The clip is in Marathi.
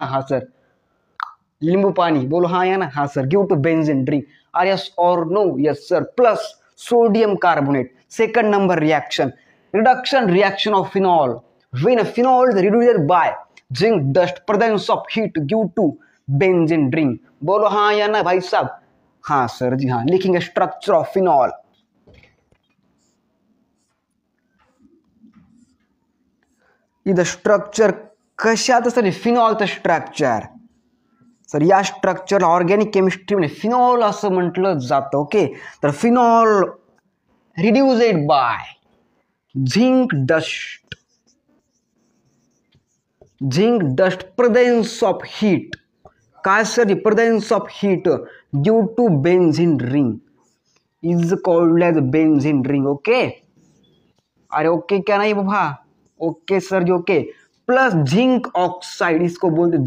हाँ सर. नींबू पानी, बोलो हाँ या ना. हाँ sir. Give to benzene drink. Are yes और no? Yes sir. Plus sodium carbonate. Second number reaction, reduction reaction of phenol. When a phenol is reduced by zinc dust, presence of heat give to benzene ring. बोलो हाँ या ना भाई साहब. हाँ सर जी हाँ. लिखेंगे स्ट्रक्चर ऑफ फिनॉल. इथं स्ट्रक्चर कशाचं सर? फिनॉलचं स्ट्रक्चर. सर या स्ट्रक्चर ऑर्गॅनिक केमिस्ट्रीमध्ये फिनॉल असं म्हटलं जातं. ओके. तर phenol reduced by zinc dust. Zinc dust presence of heat. काय sir? Presence of heat due to benzene ring is called as benzene ring. Okay. अरे ओके क्या नहीं बाबा? Okay sir ji. Okay. Plus zinc oxide, इसको बोलते